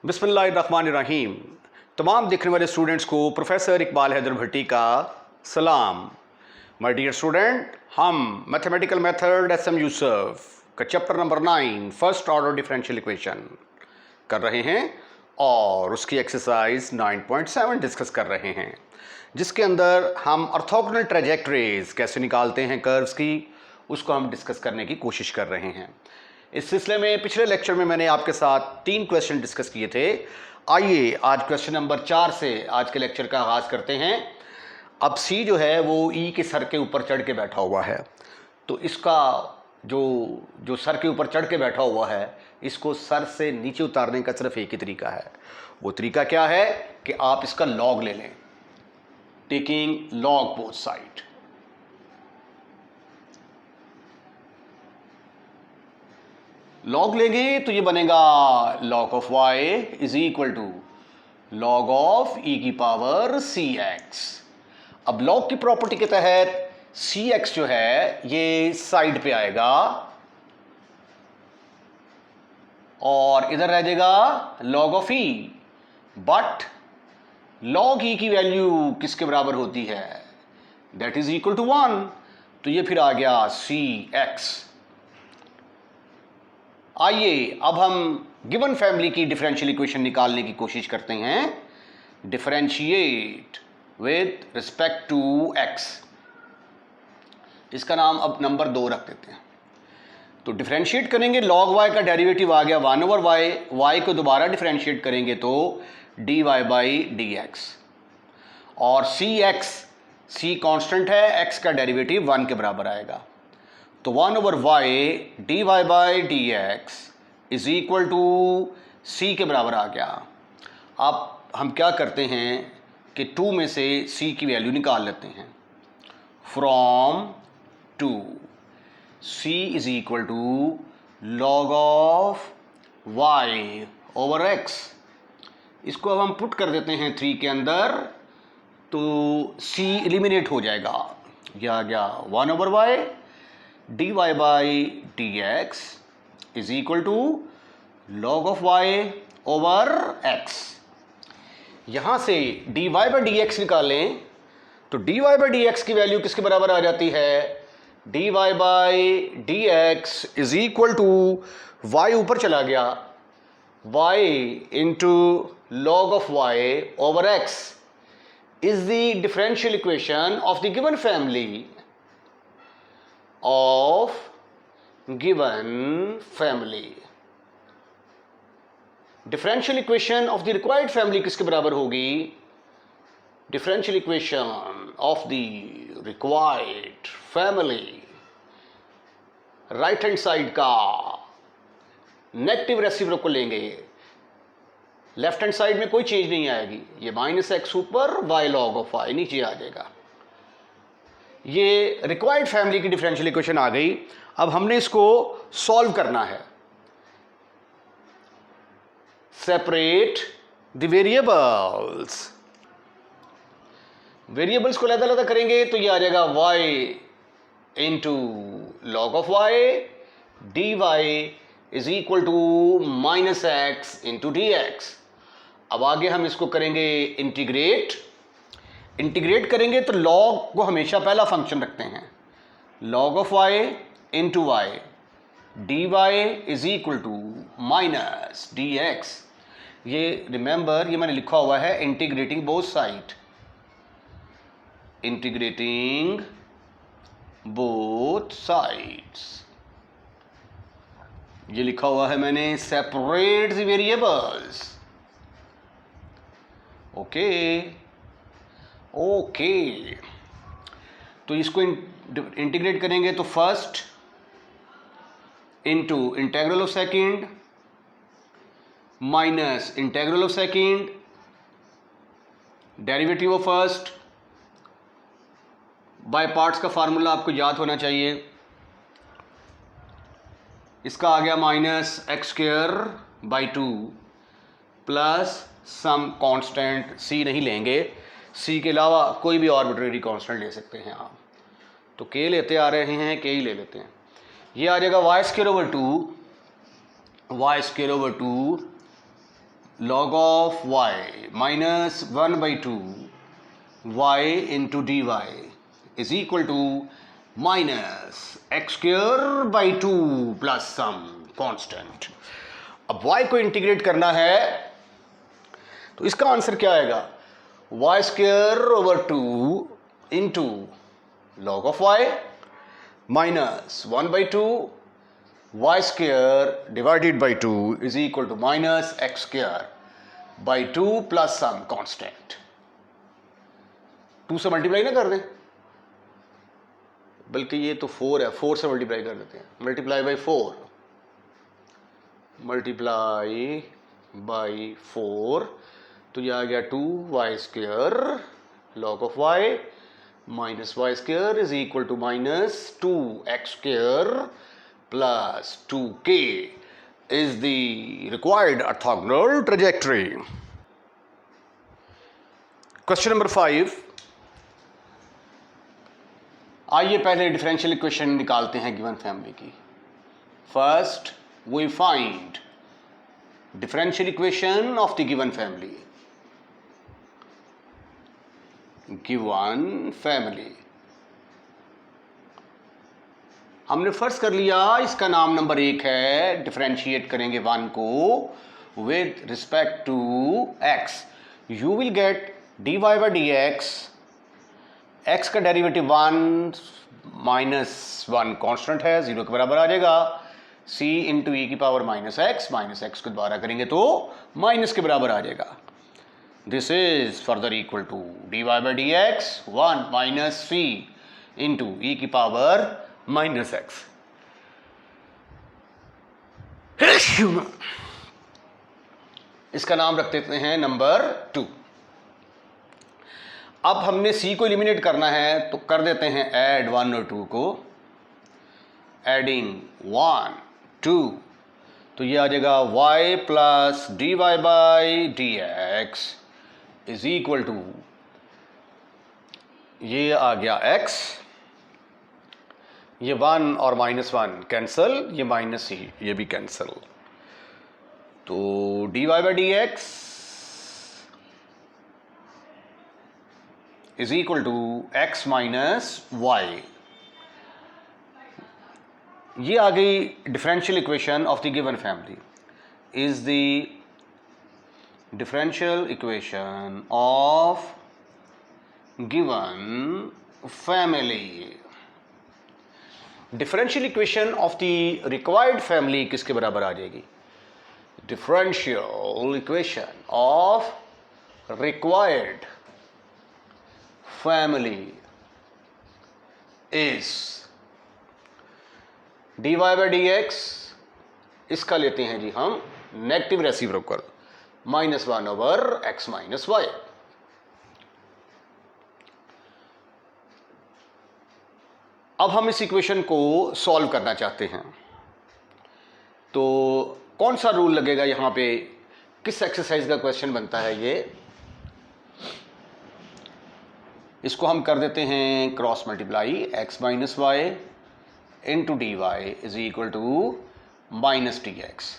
बिस्मिल्लाहिर्रहमानिर्रहीम। तमाम देखने वाले स्टूडेंट्स को प्रोफेसर इकबाल हैदर भट्टी का सलाम। माय डियर स्टूडेंट, हम मैथमेटिकल मेथड एसएम यूसुफ का chapter number 9 first order differential equation कर रहे हैं और उसकी एक्सरसाइज 9.7 डिस्कस कर रहे हैं, जिसके अंदर हम ऑर्थोगोनल ट्रैजेक्टरीज कैसे निकालते हैं कर्व्स की, उसको हम डिस्कस करने की कोशिश कर रहे हैं। इस सिलसिले में पिछले लेक्चर में मैंने आपके साथ 3 क्वेश्चन डिस्कस किए थे। आइए आज क्वेश्चन नंबर 4 से आज के लेक्चर का आगाज़ करते हैं। अब सी जो है वो ई के सर के ऊपर चढ़ के बैठा हुआ है, तो इसका जो सर के ऊपर चढ़ के बैठा हुआ है, इसको सर से नीचे उतारने का सिर्फ एक ही तरीका है। वो तरीका क्या है कि आप इसका लॉग ले लें, taking log both side. Log लेंगे तो ये बनेगा log of y is equal to log of e की पावर cx। अब लॉग की प्रॉपर्टी के तहत cx जो है ये साइड पे आएगा और इधर रह जाएगा log of e, but log e की वैल्यू किसके बराबर होती है? दैट इज इक्वल टू 1, तो ये फिर आ गया cx। आइए अब हम गिवन फैमिली की डिफरेंशियल इक्वेशन निकालने की कोशिश करते हैं। Differentiate with respect to x, इसका नाम अब नंबर 2 रख देते हैं। तो डिफरेंशिएट करेंगे, log y का डेरिवेटिव आ गया 1/y, y को दोबारा डिफरेंशिएट करेंगे तो dy बाई dx, और c कांस्टेंट है, x का डेरिवेटिव 1 के बराबर आएगा, तो 1/y dy by dx is equal to c के बराबर आ गया। अब हम क्या करते हैं कि 2 में से c की वैल्यू निकाल लेते हैं। From 2 c is equal to log of y over x, इसको अब हम पुट कर देते हैं 3 के अंदर, तो c एलिमिनेट हो जाएगा। यह आ गया 1/y dy by dx is equal to log of y over x। यहां से dy बाई dx निकालें तो dy बाई dx की वैल्यू किसके बराबर आ जाती है? dy by dx is equal to y ऊपर चला गया, y into log of y over x is the differential equation of the given family differential equation of the required family किसके बराबर होगी? Differential equation of the required family, right hand side का negative reciprocal लेंगे, left hand side में कोई change नहीं आएगी, ये -x ऊपर y log ऑफ y नीचे आ जाएगा। ये रिक्वायर्ड फैमिली की डिफरेंशियल इक्वेशन आ गई। अब हमने इसको सॉल्व करना है। सेपरेट द वेरिएबल्स, वेरिएबल्स को अलग-अलग करेंगे तो ये आ जाएगा y into log of y dy is equal to -x into dx। अब आगे हम इसको करेंगे इंटीग्रेट करेंगे तो log को हमेशा पहला फंक्शन रखते हैं, log of y into y dy is equal to minus dx। ये रिमेंबर, ये मैंने लिखा हुआ है integrating both side, integrating both sides, ये लिखा हुआ है मैंने सेपरेट द वेरिएबल्स। ओके, तो इसको इंटीग्रेट करेंगे तो first into integral of second minus integral of second, derivative of first, by parts का फार्मूला आपको याद होना चाहिए। इसका आ गया -x² by 2 plus some constant c नहीं लेंगे, c के अलावा कोई भी आर्बिट्रेरी कांस्टेंट ले सकते हैं आप, तो k लेते आ रहे हैं, k ही ले लेते हैं। ये आ जाएगा y² over 2 log of y minus 1 by 2 y into dy is equal to minus x square by 2 plus some constant. अब y को इंटीग्रेट करना है तो इसका आंसर क्या आएगा? y square over 2 into log of y minus 1 by 2 y square divided by 2 is equal to minus x square by 2 plus some constant. 2 से multiply ना कर दें, बल्कि ये तो 4 है, 4 से मल्टीप्लाई कर देते हैं. मल्टीप्लाई बाई 4, मल्टीप्लाई बाई 4, तो ये आ गया 2y square log of y minus y square is equal to minus 2x square plus 2k is the required orthogonal trajectory. Question number 5. आइए पहले डिफरेंशियल इक्वेशन निकालते हैं गिवन फैमिली की. First we find differential equation of the given family. Given family हमने first कर लिया, इसका नाम नंबर 1 है. डिफरेंशिएट करेंगे 1 को with respect to x. You will get dy by dx. x का डेरिवेटिव 1 माइनस 1 कॉन्स्टेंट है, 0 के बराबर आ जाएगा. c इंटू ई की पावर माइनस एक्स को दोबारा करेंगे तो माइनस के बराबर आ जाएगा. This is further equal to dy by dx 1 minus c into e की पावर माइनस एक्स. इसका नाम रख देते हैं नंबर 2. अब हमने c को एलिमिनेट करना है तो कर देते हैं ऐड 1 और 2 को. एडिंग 1 2 तो ये आ जाएगा y plus dy by dx is equal to, ये आ गया x, ये 1 और माइनस 1 कैंसल, ये माइनस c ये भी कैंसल. तो dy by dx is equal to x minus y. ये आ गई differential equation of the given family. Is the differential equation of given family. Differential equation of the required family किसके बराबर आ जाएगी? Differential equation of required family is dy by dx. इसका लेते हैं जी हम negative reciprocal minus 1 over x minus y. अब हम इस इक्वेशन को सॉल्व करना चाहते हैं तो कौन सा रूल लगेगा यहां पे? किस एक्सरसाइज का क्वेश्चन बनता है ये? इसको हम कर देते हैं cross multiply x minus y into d y is equal to minus d x.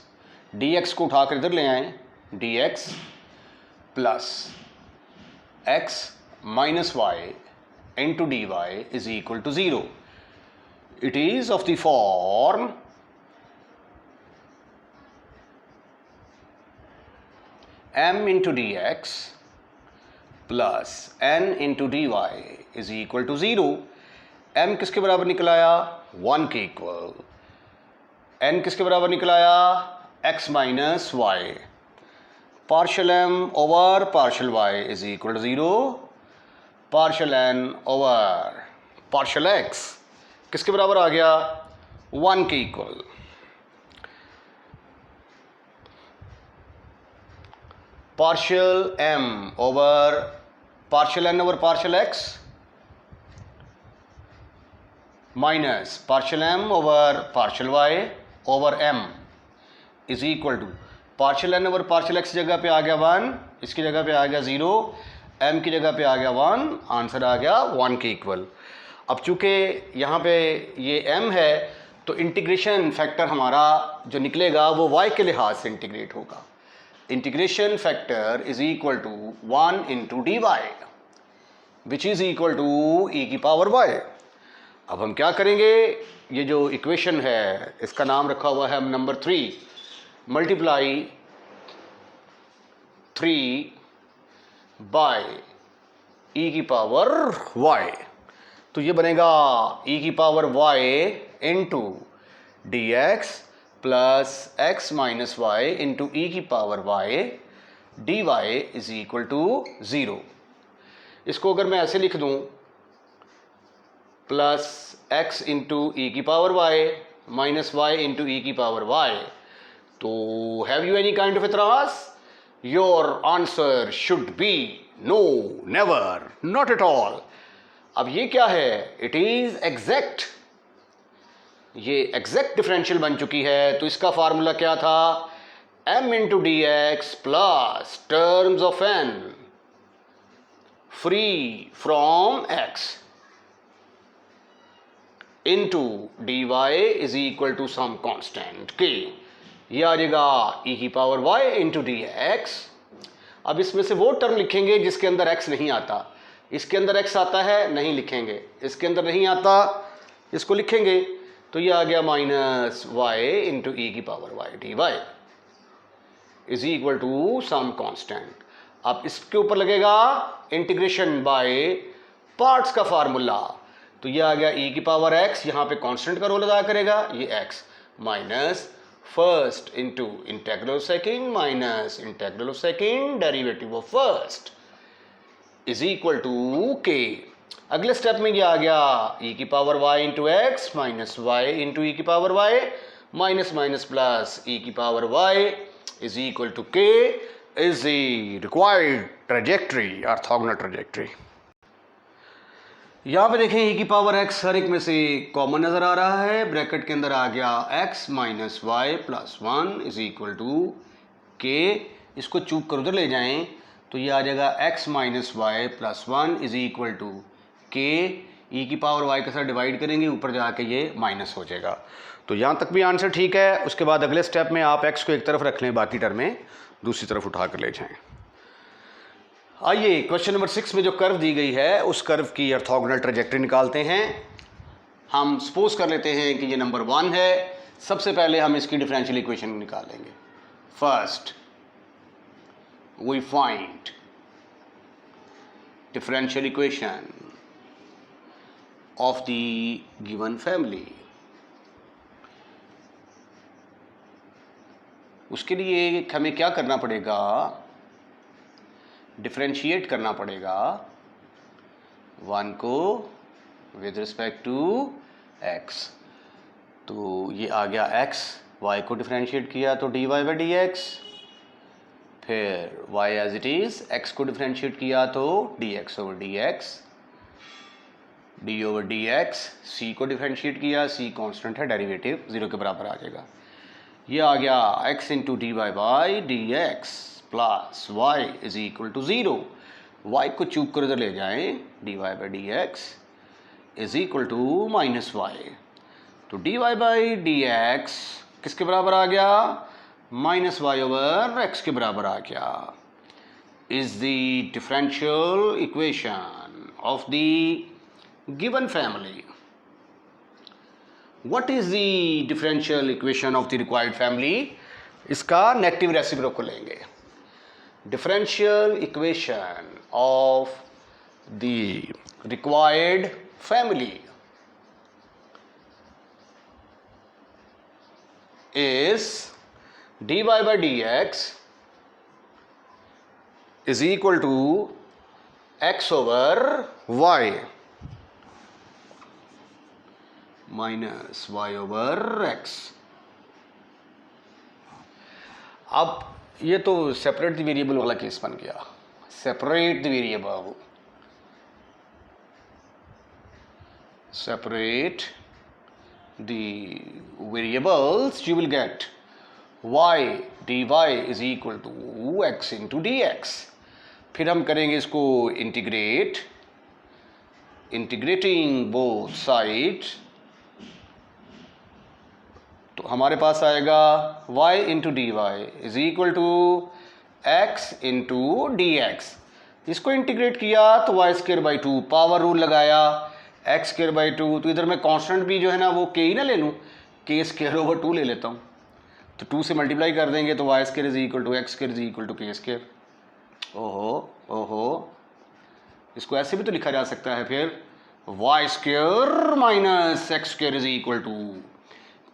D x को उठाकर इधर ले आए, d x plus x minus y into d y is equal to 0. It is of the form m into d x plus n into d y is equal to 0. m किसके बराबर निकल आया? 1 के इक्वल. n किसके बराबर निकल आया? x minus y. Partial m over partial y is equal to 0. Partial n over partial x किसके बराबर आ गया? 1 के equal. Partial m over partial n over partial x minus partial m over partial y over m is equal to partial n over partial x जगह पे आ गया 1, इसकी जगह पे आ गया 0, m की जगह पे आ गया 1, आंसर आ गया 1 के इक्वल. अब चूंकि यहाँ पे ये m है तो इंटीग्रेशन फैक्टर हमारा जो निकलेगा वो y के लिहाज से इंटीग्रेट होगा. Integration factor is equal to 1 into d y which is equal to e की पावर वाई। अब हम क्या करेंगे, ये जो इक्वेशन है इसका नाम रखा हुआ है नंबर 3 मल्टीप्लाई 3 बाय ई की पावर वाई। तो ये बनेगा ई की power y into d x plus x minus y into e की power y d y is equal to 0। इसको अगर मैं ऐसे लिख दूं प्लस एक्स इंटू ई की power y minus y into e की पावर वाई, तो have you any kind of एतराज? Your answer should be no, never, not at all. अब ये क्या है? इट इज एग्जैक्ट, ये एग्जैक्ट डिफरेंशियल बन चुकी है। तो इसका फार्मूला क्या था? m into d x plus terms of n free from x into d y is equal to some constant k। ये आ जाएगा e की power y into d x. अब इसमें से वो टर्म लिखेंगे जिसके अंदर x नहीं आता। इसके अंदर x आता है, नहीं लिखेंगे। इसके अंदर नहीं आता, इसको लिखेंगे। तो ये आ गया माइनस वाई इंटू ई की power y d y is equal to some constant. अब इसके ऊपर लगेगा इंटीग्रेशन बाय पार्ट्स का फार्मूला। तो ये आ गया ई की पावर एक्स, यहाँ पे कांस्टेंट का रोल अदा करेगा ये x, minus first into integral of second minus integral of second derivative of first is equal to k. अगले स्टेप में ये आ गया e की power y into x minus y into e की power y minus minus plus e की power y is equal to k is the required trajectory, orthogonal trajectory. यहाँ पे देखें e की पावर x हर एक में से कॉमन नजर आ रहा है। ब्रैकेट के अंदर आ गया x minus y plus 1 is equal to k। इसको चूक कर उधर ले जाएं तो ये आ जाएगा x minus y plus 1 is equal to k. E की पावर वाई के साथ डिवाइड करेंगे, ऊपर जाके ये माइनस हो जाएगा। तो यहाँ तक भी आंसर ठीक है। उसके बाद अगले स्टेप में आप एक्स को एक तरफ रख लें, बाकी टर्में दूसरी तरफ उठा कर ले जाएं। आइए क्वेश्चन नंबर 6 में जो कर्व दी गई है उस कर्व की ऑर्थोगोनल ट्रेजेक्ट्री निकालते हैं। हम सपोज कर लेते हैं कि ये नंबर 1 है। सबसे पहले हम इसकी डिफरेंशियल इक्वेशन निकालेंगे। First we find differential equation of the given family। उसके लिए हमें क्या करना पड़ेगा? डिफरेंशिएट करना पड़ेगा 1 को विद रिस्पेक्ट टू x। तो ये आ गया x, y को डिफरेंशिएट किया तो dy बाई डी एक्स, फिर y as it is, x को डिफरेंशिएट किया तो dx over dx, D over D X, C को डिफरेंशिएट किया, सी कांस्टेंट है, डेरिवेटिव 0 के बराबर आ जाएगा। ये आ गया x into d y by D x plus y is equal to 0। Y को चूक कर इधर ले जाएं, d y by D x is equal to minus y. तो d y by D x किसके बराबर आ गया? माइनस वाई ओवर एक्स के बराबर आ गया। Is the differential equation of the given family। what is the differential equation of the required family? इसका नेगेटिव रेसिप्रोकल लेंगे। differential equation of the required family is dy by dx is equal to x over y minus y over x. अब ये तो separate the variable वाला case बन गया। Separate the variable, separate the variables, you will get y dy is equal to x into d x. फिर हम करेंगे इसको इंटीग्रेट, इंटीग्रेटिंग बोथ साइड, तो हमारे पास आएगा y into d y is equal to x into d x. इसको integrate किया तो y square by two, power rule लगाया एक्स स्क्र बाई टू, तो इधर मैं कांस्टेंट भी जो है ना वो के ही ना ले लूँ, के स्क्र ओवर टू ले लेता हूँ, तो टू से मल्टीप्लाई कर देंगे तो y square is equal to x square is equal to k square. ओहो ओहो, इसको ऐसे भी तो लिखा जा सकता है फिर, y square minus x square is equal to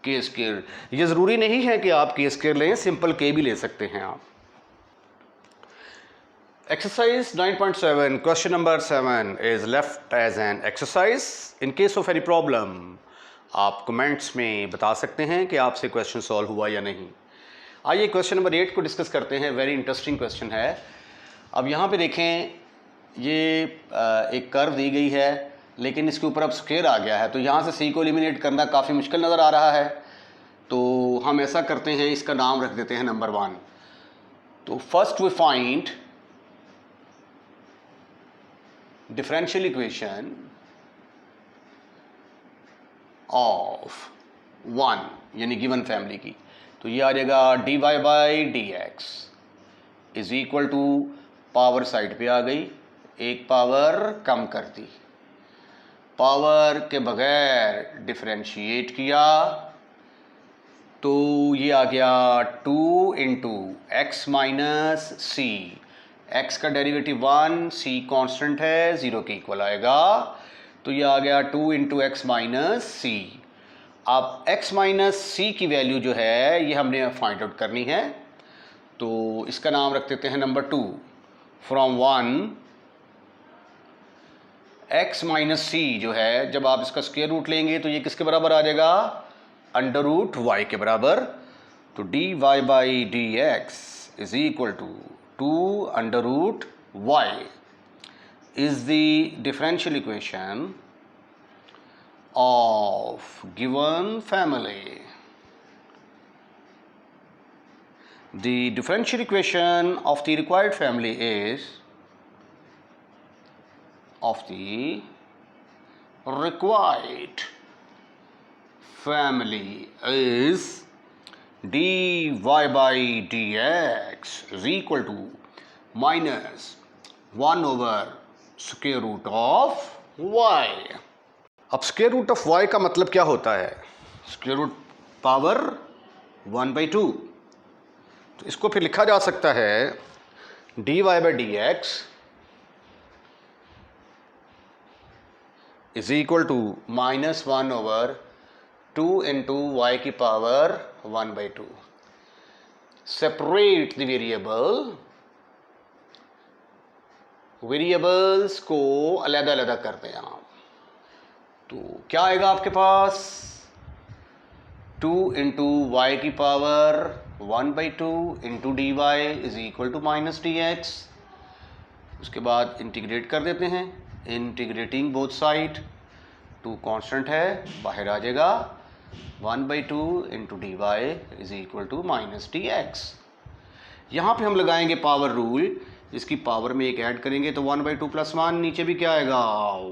k square. ये ज़रूरी नहीं है कि आप के स्क्र लें, सिंपल के भी ले सकते हैं आप। Exercise 9.7 question number 7 is left as an exercise. In case of any problem, आप कमेंट्स में बता सकते हैं कि आपसे क्वेश्चन सॉल्व हुआ या नहीं। आइए क्वेश्चन नंबर 8 को डिस्कस करते हैं। वेरी इंटरेस्टिंग क्वेश्चन है। अब यहाँ पे देखें, ये एक कर्व दी गई है लेकिन इसके ऊपर अब स्क्वायर आ गया है, तो यहाँ से सी को एलिमिनेट करना काफ़ी मुश्किल नज़र आ रहा है। तो हम ऐसा करते हैं, इसका नाम रख देते हैं नंबर 1। तो first we find differential equation of 1 यानी गिवन फैमिली की। तो ये आ जाएगा dy by D x is equal to, power side पे आ गई, एक पावर कम कर दी, पावर के बगैर डिफरेंशिएट किया तो ये आ गया 2 इंटू एक्स माइनस सी। x का डेरिवेटिव 1, c कांस्टेंट है, 0 के इक्वल आएगा, तो ये आ गया 2 इंटू एक्स माइनस सी। अब x माइनस सी की वैल्यू जो है ये हमने फाइंड आउट करनी है, तो इसका नाम रख देते हैं नंबर 2। फ्रॉम 1 x माइनस सी जो है, जब आप इसका स्क्वायर रूट लेंगे तो ये किसके बराबर आ जाएगा, अंडर रूट y के बराबर। तो dy by D x is equal to 2 under root y is the differential equation of given family. The differential equation of the required family is dy by dx is equal to minus 1 over square root of y. अब square root of y का मतलब क्या होता है, square root power 1/2। तो इसको फिर लिखा जा सकता है dy by dx is equal to minus 1 over 2 into y की पावर 1/2। सेपरेट द वेरिएबल्स को अलग अलग करते हैं आप। तो क्या आएगा आपके पास, 2 इंटू वाई की power 1/2 into d y is equal to minus d x. उसके बाद इंटीग्रेट कर देते हैं, इंटीग्रेटिंग बोथ साइड, 2 कांस्टेंट है बाहर आ जाएगा, 1/2 into d y is equal to minus d x. यहाँ पे हम लगाएंगे पावर रूल, इसकी पावर में एक ऐड करेंगे तो 1/2 प्लस 1, नीचे भी क्या आएगा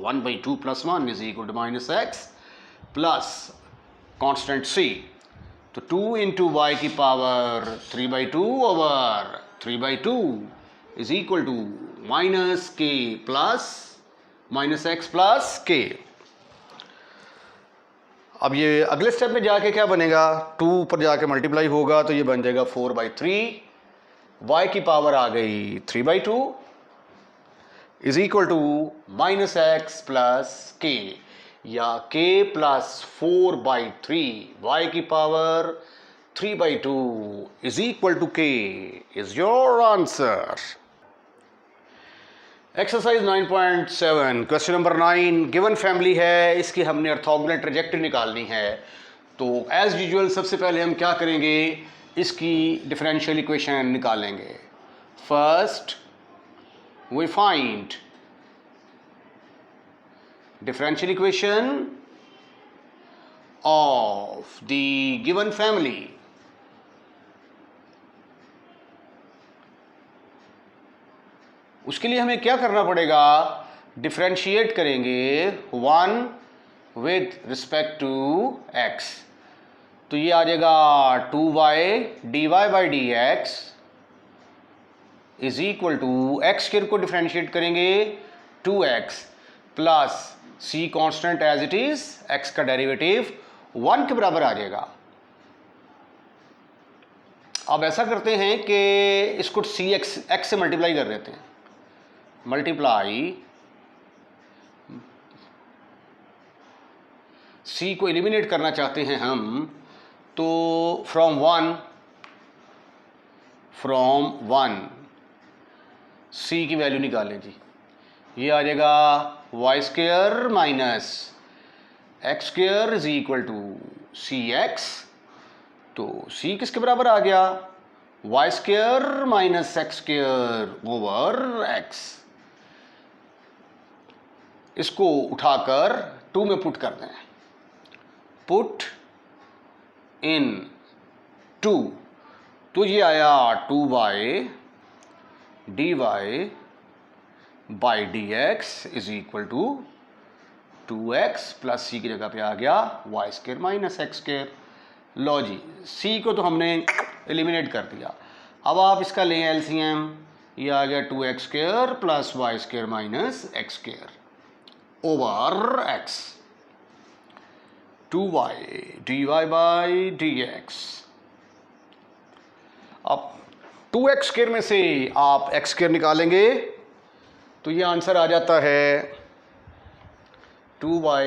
1/2 plus 1 is equal to minus x plus constant c. तो 2 इंटू वाई की power 3/2 over 3/2 is equal to minus k plus minus x plus k. अब ये अगले स्टेप में जाके क्या बनेगा, 2 पर जाके मल्टीप्लाई होगा तो ये बन जाएगा 4/3, y की पावर आ गई 3/2 is equal to minus x plus k, या k प्लस 4/3 y की power 3/2 is equal to k is your answer. Exercise 9.7 question number 9, given family है, इसकी हमने ऑर्थोगोनल ट्रैजेक्टरी निकालनी है। तो एज यूजुअल सबसे पहले हम क्या करेंगे, इसकी डिफरेंशियल इक्वेशन निकालेंगे। First we find differential equation of the given family. उसके लिए हमें क्या करना पड़ेगा, डिफरेंशिएट करेंगे 1 विद रिस्पेक्ट टू x। तो ये आ जाएगा 2y dy by D x is equal to x square को डिफ्रेंशिएट करेंगे 2x plus c constant as it is, x का डेरिवेटिव 1 के बराबर आ जाएगा। अब ऐसा करते हैं कि इसको सी एक्स से मल्टीप्लाई कर देते हैं, मल्टीप्लाई सी को एलिमिनेट करना चाहते हैं हम, तो फ्रॉम वन सी की वैल्यू निकालें जी। ये आ जाएगा y square minus x square is equal to c x. तो सी किसके बराबर आ गया? Y square minus x square over x. इसको उठाकर 2 में पुट कर दें, पुट इन 2, तो ये आया 2y dy by D x is equal to 2x plus C की जगह पे आ गया Y square minus x square. लो जी, सी को तो हमने एलिमिनेट कर दिया। अब आप इसका लें एलसीएम, ये आ गया 2x square plus y square minus x square over x, 2y dy by D x. अब 2x स्क्वायर में से आप x स्क्वायर निकालेंगे तो ये आंसर आ जाता है 2y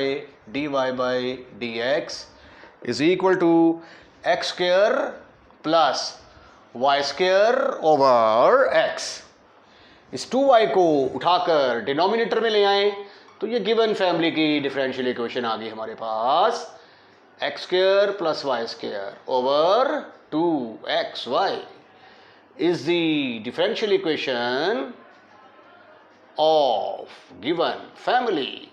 dy by D x is equal to x square plus y square over x। इस 2y को उठाकर डिनोमिनेटर में ले आए तो ये गिवन फैमिली की डिफरेंशियल इक्वेशन आ गई हमारे पास, x square plus y square over 2xy is the differential equation of given family.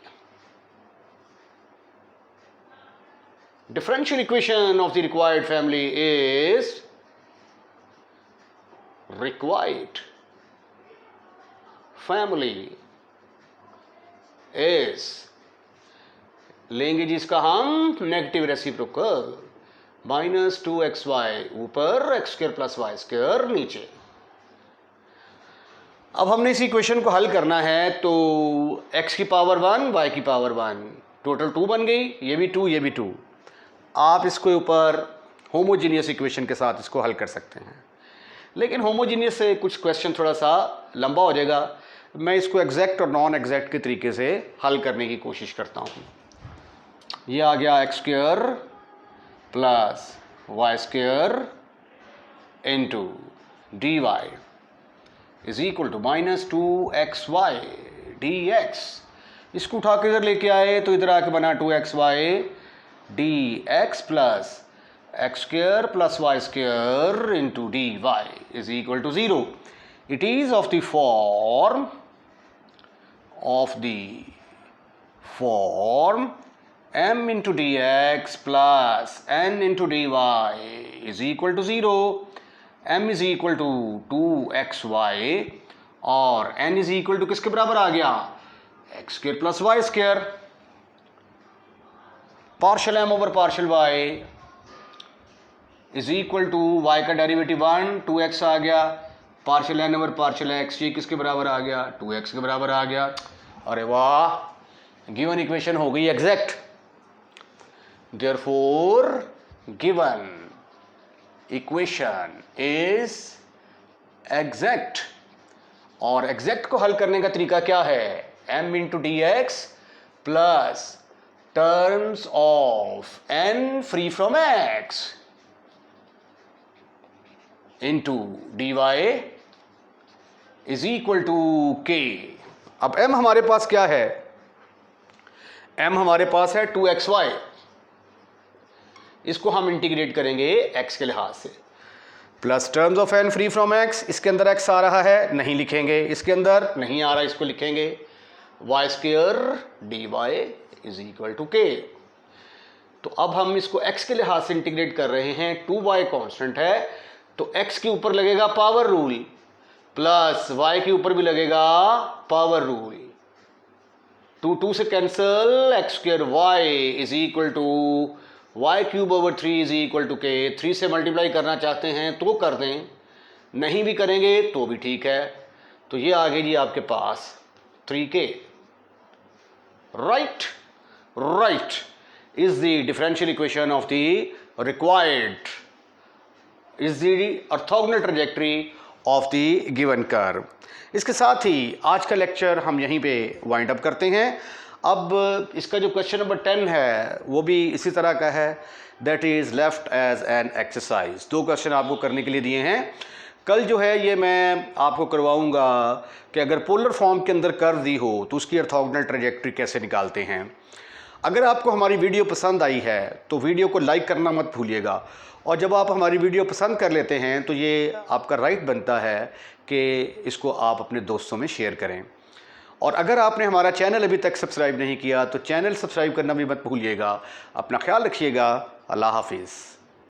Differential equation of the required family is required family is, लेंगे जिसका हम नेगेटिव रेसिप्रोकल, माइनस 2xy ऊपर x square plus y square नीचे। अब हमने इस equation को हल करना है तो x की पावर 1 y की पावर 1 टोटल 2 बन गई, ये भी 2 ये भी 2। आप इसको ऊपर होमोजीनियस इक्वेशन के साथ इसको हल कर सकते हैं, लेकिन होमोजीनियस से कुछ क्वेश्चन थोड़ा सा लंबा हो जाएगा। मैं इसको एग्जैक्ट और नॉन एग्जैक्ट के तरीके से हल करने की कोशिश करता हूँ। ये आ गया x square plus y square into d y is equal to minus 2xy dx। इसको उठा के इधर लेके आए तो इधर आके बना 2xy dx plus x square plus y square into d y is equal to 0। It is of the form m into dx plus n into dy is equal to 0। m is equal to 2xy और n is equal to किसके बराबर आ गया? x square plus y square. Partial m over partial y is equal to y का derivative 1 2x आ गया, partial n over partial x, ये किसके बराबर आ गया? 2x के बराबर आ गया। अरे वाह, गिवन इक्वेशन हो गई exact. Therefore, given equation is exact। और exact को हल करने का तरीका क्या है? m into dx plus terms of n free from x into dy is equal to k। अब m हमारे पास क्या है? m हमारे पास है 2xy। इसको हम इंटीग्रेट करेंगे x के लिहाज से, plus terms of n free from x। इसके अंदर x आ रहा है, नहीं लिखेंगे, इसके अंदर नहीं आ रहा, इसको लिखेंगे y square d y is equal to k. तो अब हम इसको x के लिहाज से इंटीग्रेट कर रहे हैं, 2y कांस्टेंट है तो x के ऊपर लगेगा पावर रूल प्लस y के ऊपर भी लगेगा पावर रूल। 2 से cancel, x square y is equal to y cube over 3 is equal to k. 3 से मल्टीप्लाई करना चाहते हैं तो कर दें, नहीं भी करेंगे तो भी ठीक है। तो ये आ गई जी आपके पास 3k। Right is the differential equation of the required, is the orthogonal trajectory of the given curve। इसके साथ ही आज का लेक्चर हम यहीं पे वाइंड अप करते हैं। अब इसका जो क्वेश्चन नंबर 10 है वो भी इसी तरह का है, that is left as an exercise. 2 question आपको करने के लिए दिए हैं। कल जो है ये मैं आपको करवाऊंगा कि अगर पोलर फॉर्म के अंदर कर्व दी हो तो उसकी ऑर्थोगोनल ट्रैजेक्टरी कैसे निकालते हैं। अगर आपको हमारी वीडियो पसंद आई है तो वीडियो को लाइक करना मत भूलिएगा, और जब आप हमारी वीडियो पसंद कर लेते हैं तो ये आपका राइट बनता है कि इसको आप अपने दोस्तों में शेयर करें। और अगर आपने हमारा चैनल अभी तक सब्सक्राइब नहीं किया तो चैनल सब्सक्राइब करना भी मत भूलिएगा। अपना ख्याल रखिएगा। अल्लाह हाफिज़।